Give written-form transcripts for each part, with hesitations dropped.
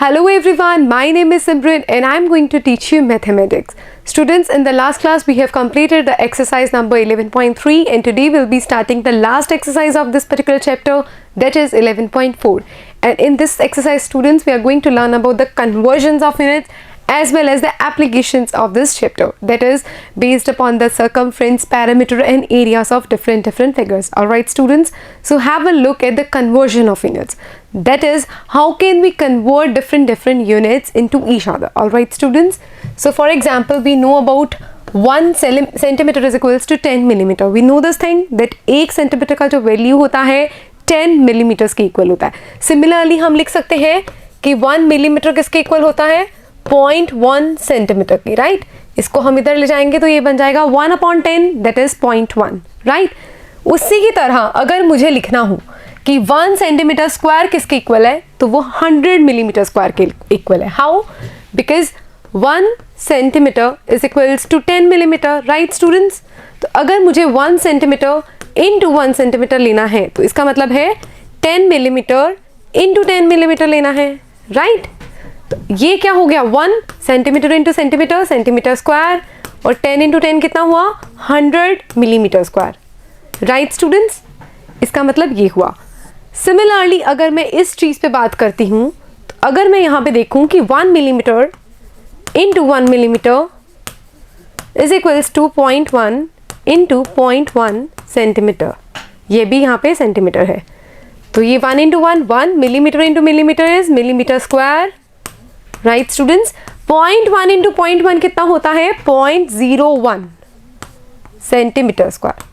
Hello everyone, my name is Simran and I am going to teach you mathematics. Students, in the last class we have completed the exercise number 11.3 and today we'll be starting the last exercise of this particular chapter, that is 11.4. And in this exercise, students, we are going to learn about the conversions of units as well as the applications of this chapter, that is based upon the circumference, perimeter and areas of different figures. Alright students, so have a look at the conversion of units, that is how can we convert different units into each other. Alright students, so for example we know about 1 centimeter is equals to 10 millimeter. We know this thing that 1 centimetre का जो value होता है 10 millimetres के equal होता है. Similarly हम लिख सकते हैं कि 1 मिलीमीटर किसके इक्वल होता है 0.1 सेंटीमीटर की, राइट. इसको हम इधर ले जाएंगे तो ये बन जाएगा 1/10 दैट इज 0.1, राइट. उसी की तरह अगर मुझे लिखना हो कि 1 सेंटीमीटर स्क्वायर किसके इक्वल है तो वो 100 मिलीमीटर स्क्वायर के इक्वल है. How? Because 1 centimetre is equals to 10 millimetre, right students. तो अगर मुझे 1 सेंटीमीटर इंटू 1 सेंटीमीटर लेना है तो इसका मतलब है 10 मिलीमीटर इंटू 10 मिलीमीटर लेना है, राइट. तो ये क्या हो गया 1 centimetre into centimetre, centimetre square, और 10 इंटू 10 कितना हुआ 100 मिलीमीटर स्क्वायर, राइट स्टूडेंट्स. इसका मतलब ये हुआ. सिमिलरली अगर मैं इस चीज़ पे बात करती हूँ तो अगर मैं यहाँ पे देखूँ कि 1 millimetre into 1 millimetre is equals to 0.1 into 0.1 centimetre, ये भी यहाँ पे सेंटीमीटर है. तो ये 1 into 1 millimetre into millimetre is millimetre square, right students. 0.1 into 0.1 कितना होता है 0.01 सेंटीमीटर स्क्वायर.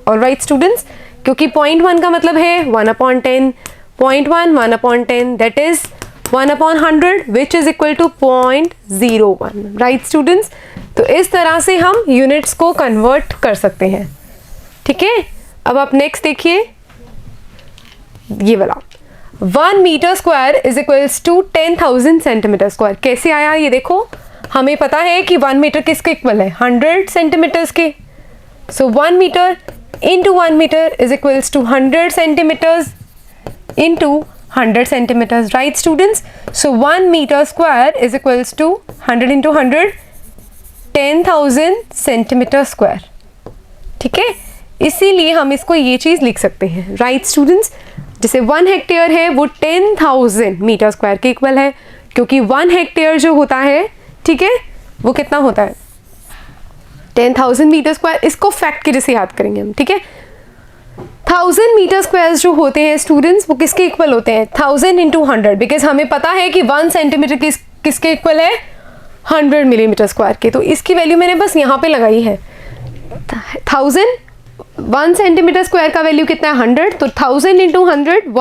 और राइट स्टूडेंट्स, क्योंकि 0.1 का मतलब है 1/10, 0.1 1/10 that is 1/100 which is equal to 0.01, right students. तो इस तरह से हम यूनिट्स को कन्वर्ट कर सकते हैं, ठीक है. अब आप नेक्स्ट देखिए ये वाला 1 metre square is equals to 10,000 centimetre square. कैसे आया ये देखो, हमें पता है कि 1 मीटर किसके इक्वल है 100 सेंटीमीटर्स के. So 1 metre into 1 metre is equals to 100 centimetres into 100 centimetres, right students. So 1 metre square is equals to 100 into 100 10,000 centimetre square, ठीक है. इसीलिए हम इसको ये चीज़ लिख सकते हैं, राइट स्टूडेंट्स. जैसे 1 हेक्टेयर है वो 10,000 मीटर स्क्वायर के इक्वल है, क्योंकि 1 हेक्टेयर जो होता है, ठीक है, वो कितना होता है 10,000 मीटर स्क्वायर. इसको फैक्ट के जैसे याद करेंगे हम, ठीक है. 1000 मीटर स्क्वायर जो होते हैं स्टूडेंट्स वो किसके इक्वल होते हैं 1000 इंटू 100, बिकॉज हमें पता है कि 1 सेंटीमीटर किसके इक्वल है 100 मिलीमीटर स्क्वायर के. तो इसकी वैल्यू मैंने बस यहाँ पे लगाई है 1000. 1 सेंटीमीटर स्क्वायर का वैल्यू कितना है 100, तो 1000 into 100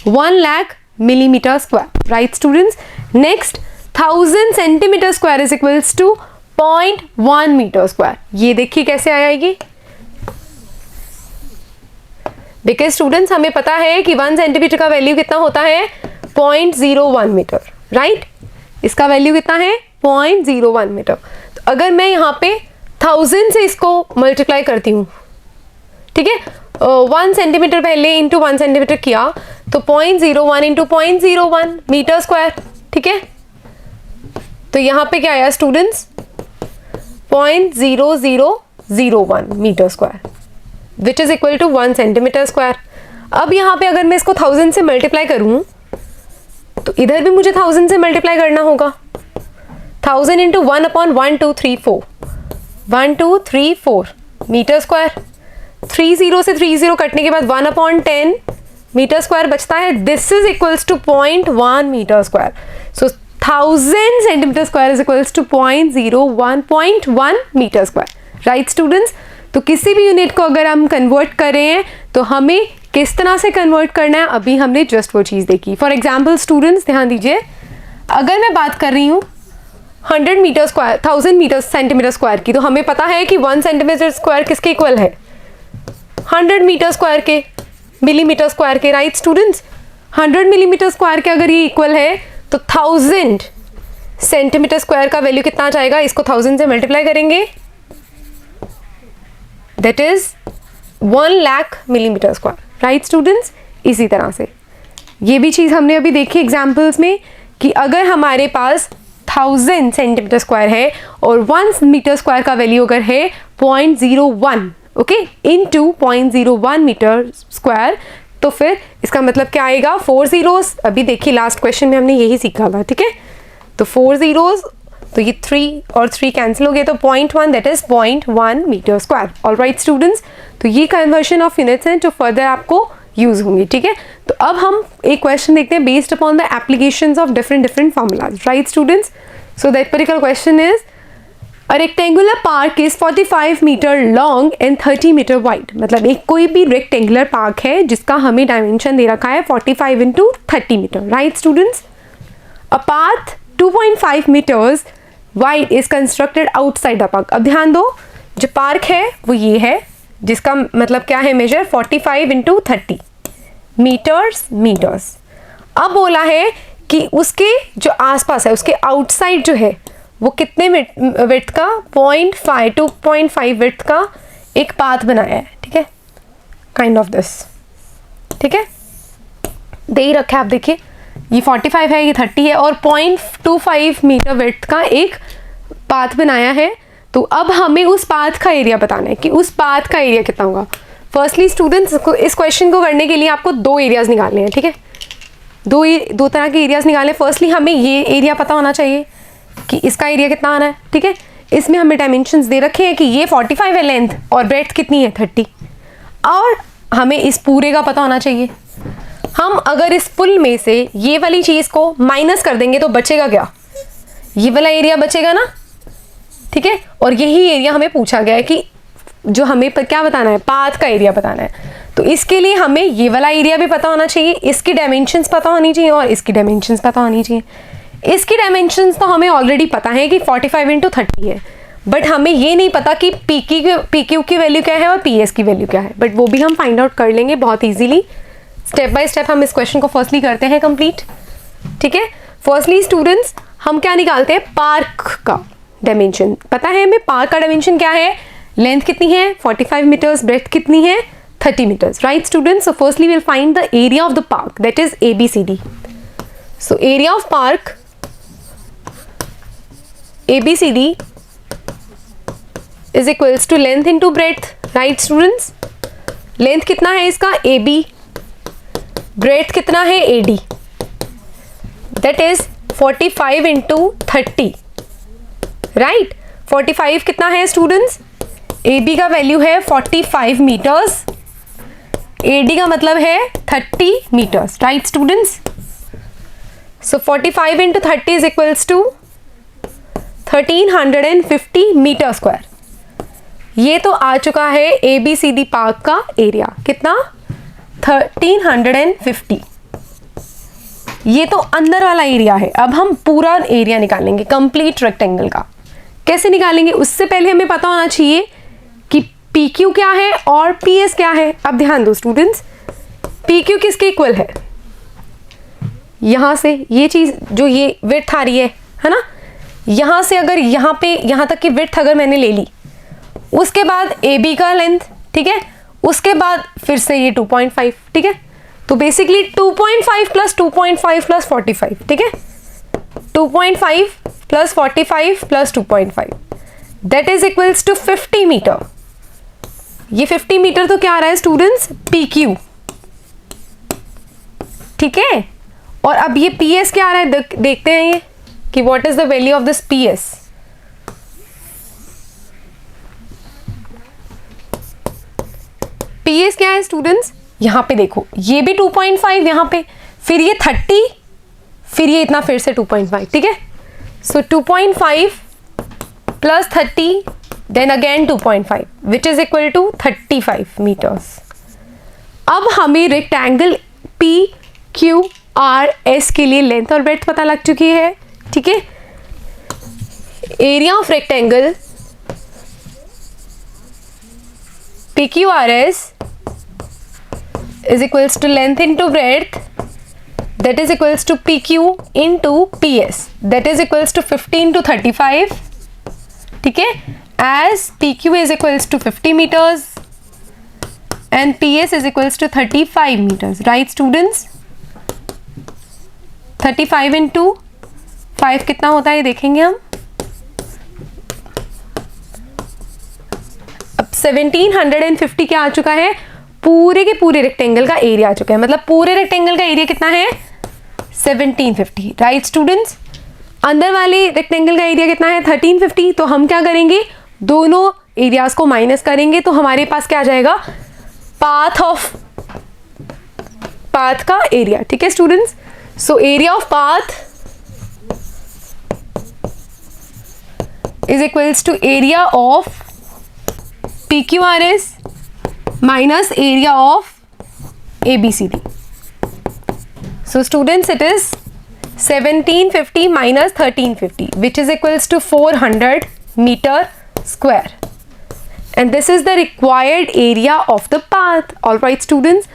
1 lakh millimetre square, right students. Next 1000 centimetre square is equals to 0.1 metre square. ये देखिए कैसे आएगी, बिकॉज स्टूडेंट्स हमें पता है कि 1 सेंटीमीटर का वैल्यू कितना होता है 0.01 मीटर, राइट. इसका वैल्यू कितना है 0.01 मीटर. तो अगर मैं यहाँ पे 1000 से इसको मल्टीप्लाई करती हूँ, ठीक है, 1 सेंटीमीटर पहले इंटू 1 सेंटीमीटर किया तो 0.01 इंटू 0.01 मीटर स्क्वायर, ठीक है. तो यहाँ पे क्या आया students 0.0001 metre square which is equal to 1 centimetre square. अब यहाँ पे अगर मैं इसको 1000 से मल्टीप्लाई करूँ तो इधर भी मुझे 1000 से मल्टीप्लाई करना होगा. 1000 इंटू 1/1234 1234 मीटर स्क्वायर. 30 से 30 कटने के बाद 1/10 मीटर स्क्वायर बचता है. This is equals to 0.1 metre square. So 1000 centimetre square is equals to 0.01 metre square, right students. तो किसी भी यूनिट को अगर हम कन्वर्ट कर रहे हैं तो हमें किस तरह से कन्वर्ट करना है अभी हमने जस्ट वो चीज़ देखी. फॉर एग्जाम्पल स्टूडेंट्स ध्यान दीजिए, अगर मैं बात कर रही हूँ 100 metre square 1000 metre centimetre square की, तो हमें पता है कि 1 सेंटीमीटर स्क्वायर किसके इक्वल है 100 मीटर स्क्वायर के मिलीमीटर स्क्वायर के, राइट स्टूडेंट्स. 100 मिलीमीटर स्क्वायर के अगर ये इक्वल है तो 1000 सेंटीमीटर स्क्वायर का वैल्यू कितना आ जाएगा, इसको 1000 से मल्टीप्लाई करेंगे that is 1 lakh millimetre square, right students. इसी तरह से ये भी चीज़ हमने अभी देखी एग्जाम्पल्स में कि अगर हमारे पास 1000 सेंटीमीटर स्क्वायर है और 1 मीटर स्क्वायर का वैल्यू अगर है 0.01, ओके, इनटू 0.01 मीटर स्क्वायर, तो फिर इसका मतलब क्या आएगा, 4 zeros। अभी देखिए लास्ट क्वेश्चन में हमने यही सीखा था, ठीक है। तो 4 zeros, तो ये 3 और 3 कैंसिल हो गए, तो 0.1 that is 0.1 metre square. All right students, तो ये कन्वर्शन ऑफ यूनिट्स हैं जो फर्दर आपको यूज होंगी, ठीक है। तो अब हम एक क्वेश्चन देखते हैं based upon the applications of different formulas, right students. So that particular question is a rectangular park is 45 metre long and 30 metre wide. मतलब एक कोई भी रेक्टेंगुलर पार्क है जिसका हमें डायमेंशन दे रखा है 45 into 30 metre, right students. A path 2.5 metres wide is constructed outside the park. अब ध्यान दो, जो पार्क है वो ये है, जिसका मतलब क्या है मेजर 45 इंटू 30 मीटर्स। अब बोला है कि उसके जो आसपास है, उसके आउटसाइड जो है वो कितने विड्थ का, 2.5 विड्थ का एक पाथ बनाया है, ठीक है, काइंड ऑफ दिस, ठीक है, दे ही रखा है। आप देखिए ये 45 है, ये 30 है और 0.25 मीटर विड्थ का एक पाथ बनाया है। तो अब हमें उस पाथ का एरिया बताना है कि उस पाथ का एरिया कितना होगा। फर्स्टली स्टूडेंट्स, इस क्वेश्चन को करने के लिए आपको 2 एरियाज निकालने हैं, ठीक है, दो तरह के एरियाज निकालने। फर्स्टली हमें ये एरिया पता होना चाहिए कि इसका एरिया कितना आना है, ठीक है। इसमें हमें डायमेंशंस दे रखे हैं कि ये 45 है लेंथ और ब्रेड्थ कितनी है 30, और हमें इस पूरे का पता होना चाहिए। हम अगर इस फुल में से ये वाली चीज़ को माइनस कर देंगे तो बचेगा क्या, ये वाला एरिया बचेगा ना, ठीक है। और यही एरिया हमें पूछा गया है कि जो हमें क्या बताना है, पाथ का एरिया बताना है। तो इसके लिए हमें ये वाला एरिया भी पता होना चाहिए, इसकी डायमेंशंस पता होनी चाहिए और इसकी डायमेंशंस पता होनी चाहिए। इसकी डायमेंशंस तो हमें ऑलरेडी पता है कि 45 इंटू 30 है, बट हमें ये नहीं पता कि पी क्यू की वैल्यू क्या है और पी एस की वैल्यू क्या है, बट वो भी हम फाइंड आउट कर लेंगे बहुत ईजिली। स्टेप बाय स्टेप हम इस क्वेश्चन को फर्स्टली करते हैं कंप्लीट, ठीक है। फर्स्टली स्टूडेंट्स, हम क्या निकालते हैं, पार्क का डायमेंशन। पता है हमें पार्क का डायमेंशन क्या है, लेंथ कितनी है 45 मीटर्स, ब्रेड्थ कितनी है 30 metres, right students. So firstly will find the area of the park, that is ABCD। So area of park ABCD is equals to length into breadth, right students। Length कितना है इसका AB, breadth कितना है AD, that is 45 into 30, right। 45 कितना है students, AB का value है 45 metres, AD का मतलब है 30 metres, right students. So 45 into 30 is equals to 1350 metre square. ये तो आ चुका है ABCD पार्क का एरिया, कितना 1350। ये तो अंदर वाला एरिया है। अब हम पूरा एरिया निकालेंगे कंप्लीट रेक्टेंगल का। कैसे निकालेंगे, उससे पहले हमें पता होना चाहिए कि PQ क्या है और PS क्या है। अब ध्यान दो स्टूडेंट्स, PQ किसके इक्वल है, यहां से ये चीज जो ये विड्थ आ रही है ना, यहां से अगर यहाँ पे यहाँ तक की विड्थ अगर मैंने ले ली, उसके बाद AB का लेंथ, ठीक है, उसके बाद फिर से ये 2.5, ठीक है। तो बेसिकली 2.5 प्लस 2.5 प्लस 45, ठीक है, 2.5 plus 45 plus 2.5 that is equals to 50 metre. ये 50 मीटर तो क्या आ रहा है स्टूडेंट्स, PQ, ठीक है। और अब ये PS क्या आ रहा है, देखते हैं ये कि what is the value of this PS। PS क्या है स्टूडेंट्स, यहां पे देखो, ये भी 2.5 यहां पे, फिर ये 30, फिर ये इतना, फिर से 2.5, ठीक है। So 2.5 plus 30 then again 2.5 which is equal to 35 metres. अब हमें रेक्टेंगल PQRS के लिए लेंथ और ब्रेड्थ पता लग चुकी है, ठीक है। Area of rectangle PQRS is equals to length into breadth, that is equals to PQ into PS, that is equals to 15 to 35, ठीक है। as PQ is equals to 50 meters and PS is equals to 35 meters, right students। 35 into 5 कितना होता है देखेंगे हम। अब 1750 क्या आ चुका है, पूरे के पूरे रेक्टेंगल का एरिया आ चुका है। मतलब पूरे रेक्टेंगल का एरिया कितना है 1750, राइट स्टूडेंट्स। अंदर वाले रेक्टेंगल का एरिया कितना है 1350। तो हम क्या करेंगे, दोनों एरियाज को माइनस करेंगे तो हमारे पास क्या आ जाएगा, पाथ का एरिया। ठीक है students. So area of path is equals to area of PQRS minus area of ABCD. So students, it is 1750 minus 1350, which is equals to 400 meter square, and this is the required area of the path. All right students,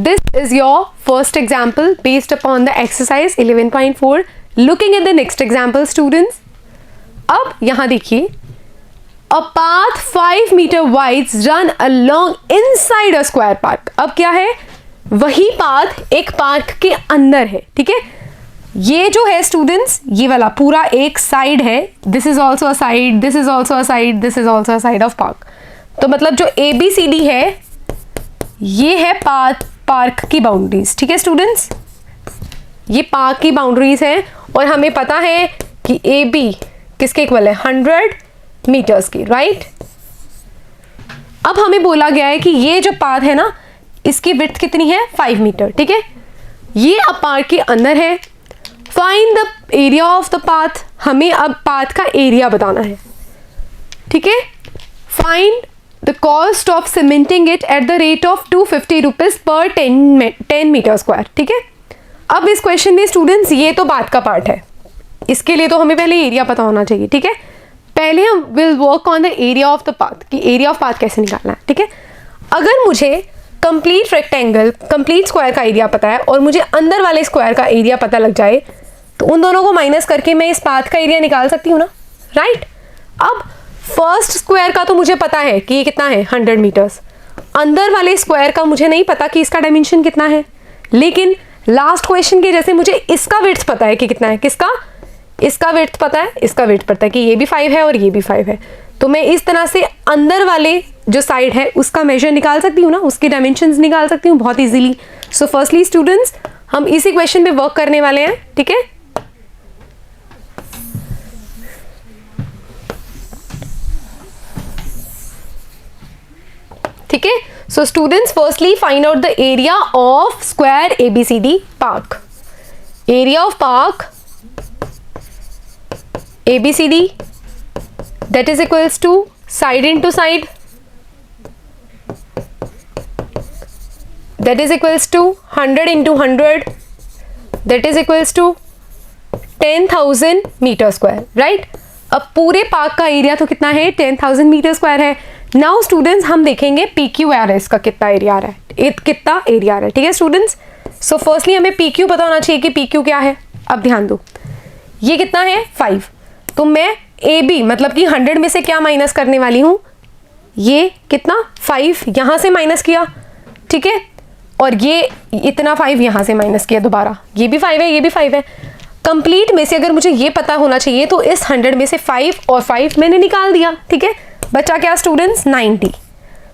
this is your first example based upon the exercise 11.4. Looking at the next example students, अब यहाँ देखिए, a path 5 meter wide run along inside a square park. अब क्या है, वही path एक park के अंदर है। ठीक है, ये जो है स्टूडेंट्स, ये वाला पूरा एक साइड है, this is also a side, this is also a side, this is also a side of park. तो मतलब जो ABCD है ये है पार्क की बाउंड्रीज। ठीक है स्टूडेंट्स, ये पार्क की बाउंड्रीज है और हमें पता है कि AB किसके इक्वल है 100 मीटर्स की, राइट। अब हमें बोला गया है कि ये जो पाथ है ना, इसकी विड्थ कितनी है 5 मीटर। ठीक है, ये अब पार्क के अंदर है। Find the area of the path, हमें अब पाथ का एरिया बताना है। ठीक है, find the cost of cementing it at the rate of 250 rupees per 10 metre square. ठीक है, अब इस क्वेश्चन में स्टूडेंट्स ये तो पाथ का पार्ट है, इसके लिए तो हमें पहले एरिया पता होना चाहिए। ठीक है, पहले हम will work on the area of the path, कि एरिया ऑफ पाथ कैसे निकालना है। ठीक है, अगर मुझे कंप्लीट रेक्टेंगल, कंप्लीट स्क्वायर का एरिया पता है और मुझे अंदर वाले स्क्वायर का एरिया पता लग जाए, तो उन दोनों को माइनस करके मैं इस पाथ का एरिया निकाल सकती हूँ ना, राइट। अब फर्स्ट स्क्वायर का तो मुझे पता है कि ये कितना है 100 मीटर्स, अंदर वाले स्क्वायर का मुझे नहीं पता कि इसका डायमेंशन कितना है, लेकिन लास्ट क्वेश्चन के जैसे मुझे इसका विड्थ पता है कि कितना है, किसका, इसका विड्थ पता है, इसका विड्थ पता है कि ये भी 5 है और ये भी 5 है। तो मैं इस तरह से अंदर वाले जो साइड है उसका मेजर निकाल सकती हूँ ना, उसके डायमेंशंस निकाल सकती हूँ बहुत इजीली। सो फर्स्टली स्टूडेंट्स, हम इसी क्वेश्चन पे वर्क करने वाले हैं। ठीक है, ठीक है। So students, firstly find out the area of square ABCD park. Area of park ABCD, that is equals to side into side, that is equals to 100 into 100, that is equals to 10,000 metre square, right. अब पूरे park का area तो कितना है 10,000 metre square है। Now students, हम देखेंगे PQRS का कितना एरिया आ रहा है, कितना एरिया आ रहा है। ठीक है स्टूडेंट्स, सो फर्स्टली हमें PQ पता होना चाहिए कि PQ क्या है। अब ध्यान दो, ये कितना है 5, तो मैं AB मतलब कि 100 में से क्या माइनस करने वाली हूँ, ये कितना 5 यहाँ से माइनस किया। ठीक है, और ये इतना 5 यहाँ से माइनस किया दोबारा, ये भी 5 है, ये भी 5 है। कंप्लीट में से अगर मुझे ये पता होना चाहिए तो इस 100 में से 5 और 5 मैंने निकाल दिया। ठीक है, बचा क्या स्टूडेंट्स 90।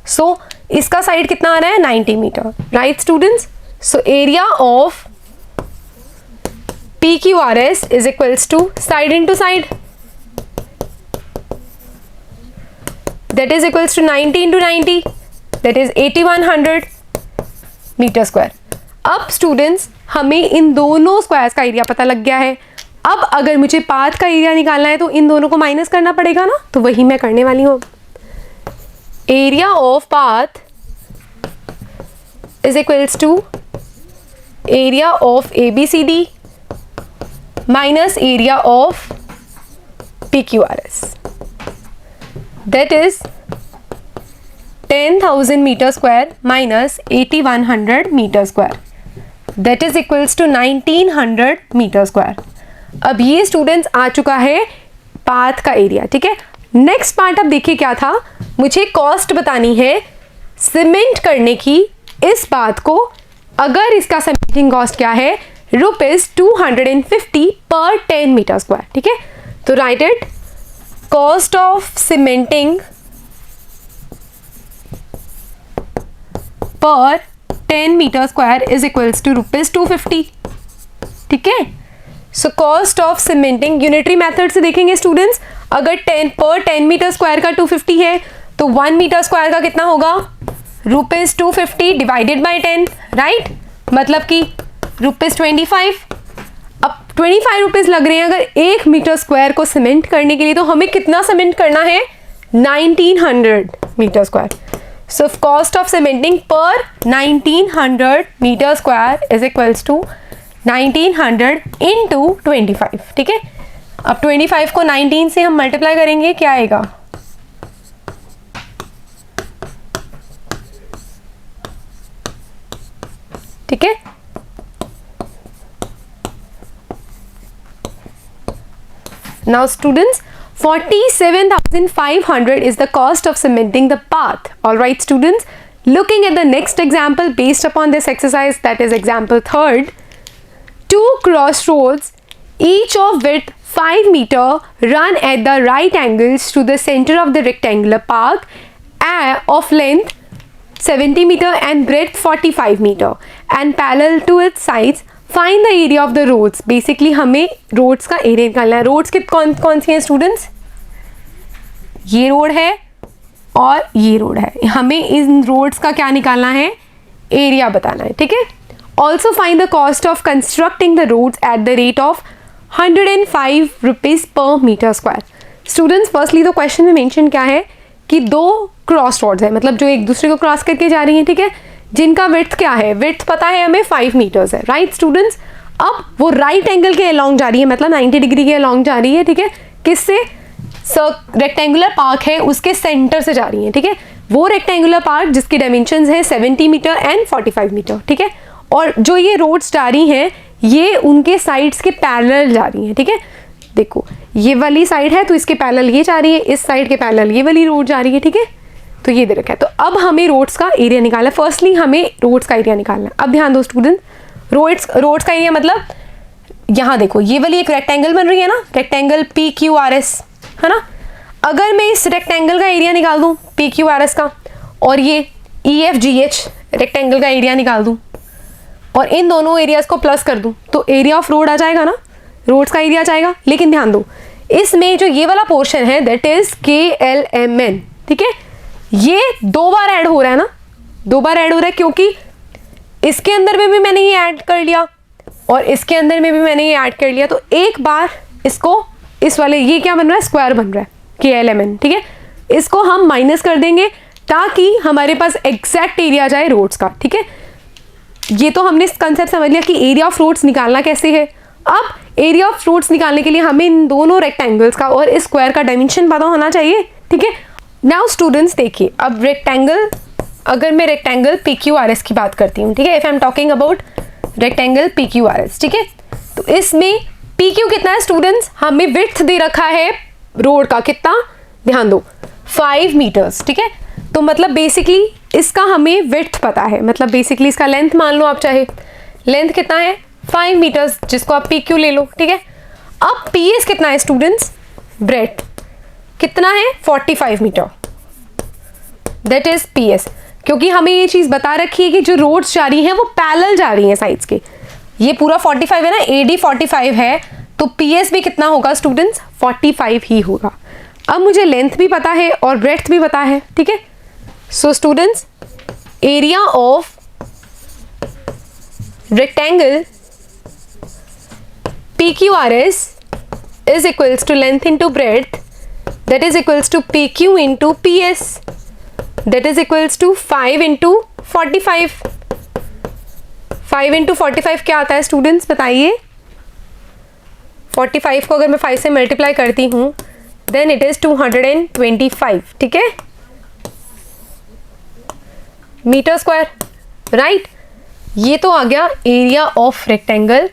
सो इसका साइड कितना आ रहा है 90 metre, right students. So area of PQRS is equals to side into side, that is equals to 90 into 90, that is 8100 metre square. अब स्टूडेंट्स, हमें इन दोनों स्क्वायर्स का एरिया पता लग गया है। अब अगर मुझे पाथ का एरिया निकालना है तो इन दोनों को माइनस करना पड़ेगा ना, तो वही मैं करने वाली हूँ। Area of path is equals to area of ABCD minus area of PQRS, that is 10,000 meter square minus 8100 meter square, that is equals to 1900 meter square। अब ये स्टूडेंट्स आ चुका है पाथ का एरिया। ठीक है, नेक्स्ट पार्ट अब देखिए क्या था, मुझे कॉस्ट बतानी है सीमेंट करने की इस पाथ को। अगर इसका सीमेंटिंग कॉस्ट क्या है ₹250 पर 10 मीटर स्क्वायर. ठीक है, तो write it. Cost of cementing per 10 metre square is equals to ₹250. ठीक है, so cost of cementing unitary method से देखेंगे स्टूडेंट्स. अगर 10 पर 10 मीटर स्क्वायर का 250 है तो 1 मीटर स्क्वायर का कितना होगा? ₹250 डिवाइडेड बाई 10. राइट, मतलब कि ₹25. अब ₹25 लग रहे हैं अगर 1 मीटर स्क्वायर को सीमेंट करने के लिए, तो हमें कितना सीमेंट करना है? 1900 metre square. So cost of cementing per 1900 metre square is equals to 1900 into 25. ठीक है, अब 25 को 19 से हम मल्टीप्लाई करेंगे, क्या आएगा? ठीक है, now students 47,500 is the cost of cementing the path. All right students, looking at the next example based upon this exercise, that is example 3rd. Two crossroads, each of width 5 meter, run at the right angles to the center of the rectangular path of length 70 meter and breadth 45 meter and parallel to its sides. Find the area of the roads. Basically हमें roads का area निकालना है. roads के कौन कौन सी हैं students? ये road है और ये रोड है. हमें इन रोड्स का क्या निकालना है? एरिया बताना है. ठीक है, also find the cost of constructing the roads at the rate of ₹105 per metre square. Students firstly तो क्वेश्चन में मेंशन क्या है कि दो क्रॉस रोड्स है, मतलब जो एक दूसरे को क्रॉस करके जा रही हैं. ठीक है, जिनका विड्थ क्या है? विड्थ पता है हमें 5 मीटर्स है. राइट स्टूडेंट्स, अब वो राइट एंगल के अलोंग जा रही है, मतलब 90 डिग्री के अलोंग जा रही है. ठीक है, किससे? रेक्टेंगुलर पार्क है उसके सेंटर से जा रही है. ठीक है, वो रेक्टेंगुलर पार्क जिसकी डायमेंशंस है 70 मीटर एंड 45 मीटर. ठीक है, और जो ये रोड्स जा रही हैं ये उनके साइड्स के पैरेलल जा रही हैं. ठीक है, देखो ये वाली साइड है तो इसके पैरेलल ये जा रही है, इस साइड के पैरेलल ये वाली रोड जा रही है. ठीक है, तो ये दे रखा है. तो अब हमें रोड्स का एरिया निकालना है. फर्स्टली हमें रोड्स का एरिया निकालना है. अब ध्यान दो स्टूडेंट, रोड्स का एरिया मतलब यहाँ देखो ये वाली एक रेक्टेंगल बन रही है ना, रेक्टेंगल PQRS है ना. अगर मैं इस रेक्टेंगल का एरिया निकाल दूँ PQRS का, और ये EFGH रेक्टेंगल का एरिया निकाल दूँ और इन दोनों एरियाज को प्लस कर दूँ, तो एरिया ऑफ रोड आ जाएगा ना, रोड्स का एरिया आ जाएगा. लेकिन ध्यान दो इसमें जो ये वाला पोर्शन है दैट इज KLMN. ठीक है, ये 2 बार ऐड हो रहा है ना, 2 बार ऐड हो रहा है क्योंकि इसके अंदर में भी मैंने ये ऐड कर लिया और इसके अंदर में भी मैंने ये ऐड कर लिया. तो एक बार इसको इस वाले ये क्या बन रहा है? स्क्वायर बन रहा है KLMN. ठीक है, इसको हम माइनस कर देंगे ताकि हमारे पास एग्जैक्ट एरिया आ जाए रोड्स का. ठीक है, ये तो हमने कंसेप्ट समझ लिया कि एरिया ऑफ रोड्स निकालना कैसे है. अब एरिया ऑफ रोड्स निकालने के लिए हमें इन दोनों रेक्टेंगल्स का और इस स्क्वायर का डायमेंशन पता होना चाहिए. ठीक है, नाउ स्टूडेंट्स देखिए, अब रेक्टेंगल, अगर मैं रेक्टेंगल PQRS की बात करती हूँ. ठीक है, if I am talking about rectangle PQRS. ठीक है, तो इसमें PQ कितना है स्टूडेंट्स? हमें विड्थ दे रखा है रोड का, कितना? ध्यान दो 5 मीटर्स. ठीक है, तो मतलब बेसिकली इसका हमें विड्थ पता है, मतलब बेसिकली इसका लेंथ मान लो आप, चाहे लेंथ कितना है 5 मीटर्स, जिसको आप PQ ले लो. ठीक है, अब PS कितना है स्टूडेंट्स? ब्रेड्थ कितना है? 45 मीटर, दैट इज PS. क्योंकि हमें ये चीज बता रखी है कि जो रोड्स जा रही हैं वो पैरेलल जा रही हैं साइड्स के. ये पूरा 45 है ना, AD 45 है, तो PS भी कितना होगा स्टूडेंट्स? 45 ही होगा. अब मुझे लेंथ भी पता है और ब्रेड्थ भी पता है. ठीक है, so students area of rectangle PQRS is equals to length into breadth, that is equals to PQ into PS, that is equals to 5 into 45. 5 into 45 क्या आता है स्टूडेंट्स बताइए? 45 को अगर मैं 5 से मल्टीप्लाई करती हूँ देन इट इज 225. ठीक है, मीटर स्क्वायर. राइट, ये तो आ गया एरिया ऑफ रेक्टेंगल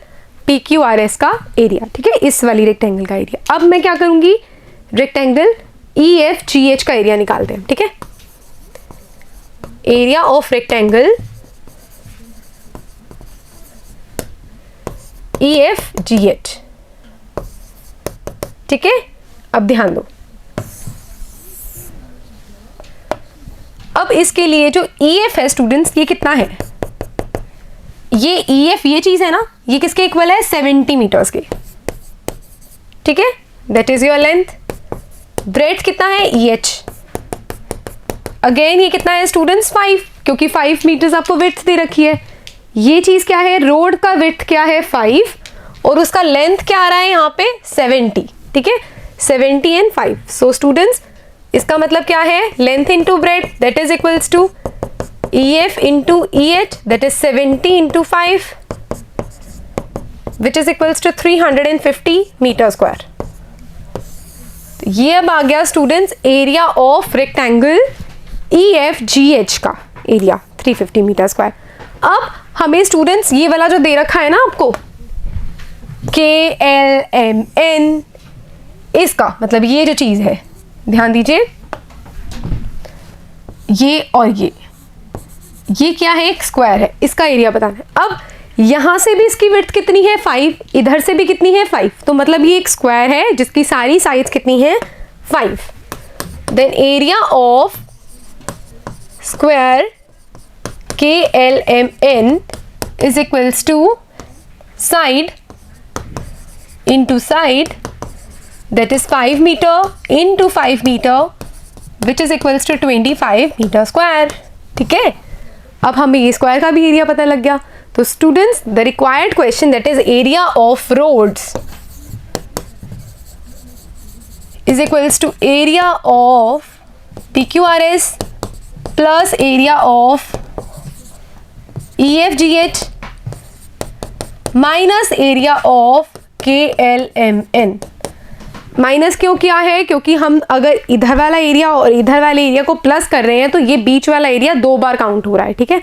PQRS का एरिया. ठीक है, इस वाली रेक्टेंगल का एरिया. अब मैं क्या करूंगी? रेक्टेंगल EFGH का एरिया निकालते हैं. ठीक है, एरिया ऑफ रेक्टेंगल EFGH, ठीक है। अब ध्यान दो, अब इसके लिए जो EF है स्टूडेंट्स, ये कितना है? ये EF ये चीज है ना, ये किसके इक्वल है? 70 मीटर्स के, ठीक है। That is your length. Breadth कितना है? EH। अगेन ये कितना है स्टूडेंट्स? 5, क्योंकि 5 मीटर्स आपको विड्थ दे रखी है। ये चीज क्या है? रोड का विड्थ क्या है? 5, और उसका लेंथ क्या आ रहा है यहाँ पे? 70, ठीक है। 70 एंड 5, सो स्टूडेंट्स इसका मतलब क्या है? Length into breadth that is equals to EF into EH, that is 70 into 5, which is equals to 350 metre square. ये अब आ गया students area of rectangle EFGH का एरिया 350 मीटर स्क्वायर। अब हमें स्टूडेंट्स ये वाला जो दे रखा है ना आपको KLMN, इसका मतलब ये जो चीज है, ध्यान दीजिए, ये और ये क्या है? एक स्क्वायर है, इसका एरिया बताना है। अब यहां से भी इसकी विड्थ कितनी है? 5, इधर से भी कितनी है? 5, तो मतलब ये एक स्क्वायर है जिसकी सारी साइड्स कितनी है? 5। Then area of square KLMN is equals to side into side, that is 5 meter into 5 meter, which is equals to 25 meter square, ठीक है। अब हमें ये स्क्वायर का भी एरिया पता लग गया। तो students the required question that is area of roads is equals to area of PQRS plus area of EFGH minus area of KLMN। Minus क्यों किया है? क्योंकि हम अगर इधर वाला एरिया और इधर वाले एरिया को प्लस कर रहे हैं तो ये बीच वाला एरिया 2 बार काउंट हो रहा है, ठीक है।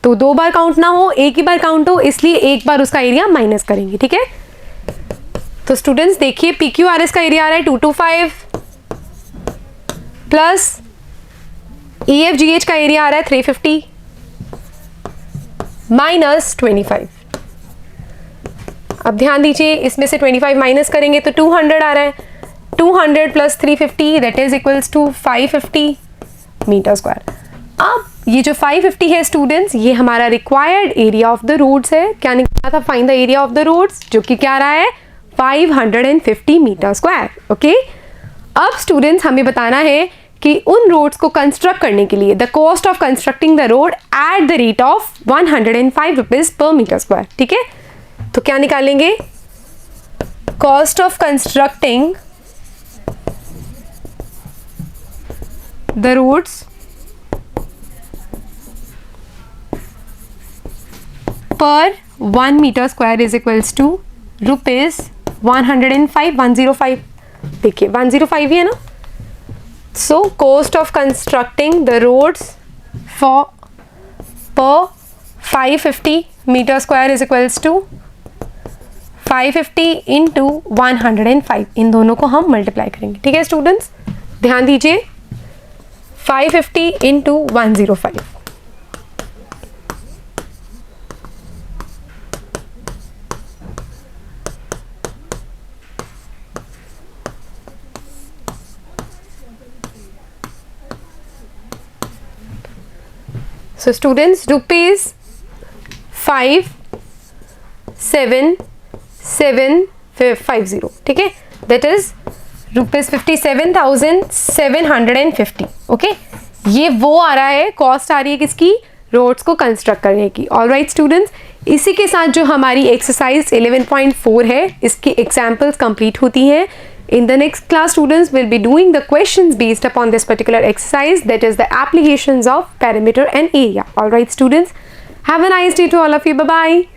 तो 2 बार काउंट ना हो, एक ही बार काउंट हो, इसलिए एक बार उसका एरिया माइनस करेंगे, ठीक है। तो स्टूडेंट्स देखिए PQRS का एरिया आ रहा है 225 प्लस EFGH का एरिया आ रहा है 350 माइनस 25। अब ध्यान दीजिए इसमें से 25 माइनस करेंगे तो 200 आ रहा है। 200 plus 350 that is equals to 550 metre square. अब ये जो 550 है स्टूडेंट्स, ये हमारा required area of the roads है। क्या निकला था? Find the area of the roads, जो कि क्या रहा है? 550 मीटर स्क्वायर, ओके। अब स्टूडेंट्स हमें बताना है कि उन रोड्स को कंस्ट्रक्ट करने के लिए the cost of constructing the road at the rate of 105 rupees per metre square, ठीक है। तो क्या निकालेंगे? Cost of constructing the roads per 1 metre square is equals to rupees 105। देखिए 105 ही है ना। So cost of constructing the roads for per 550 metre square is equals to 550 into 105। इन दोनों को हम मल्टीप्लाई करेंगे, ठीक है स्टूडेंट्स। ध्यान दीजिए 550 इंटू 105। So students rupees 57,750, ठीक है। That is rupees 57,750, okay. ये वो आ रहा है, कॉस्ट आ रही है किसकी? रोड्स को कंस्ट्रक्ट करने की। ऑल राइट स्टूडेंट्स, इसी के साथ जो हमारी एक्सरसाइज 11.4 है इसकी एग्जाम्पल्स कंप्लीट होती हैं। In the next class, students will be doing the questions based upon this particular exercise, that is the applications of perimeter and area. All right, students, have a nice day to all of you. Bye-bye.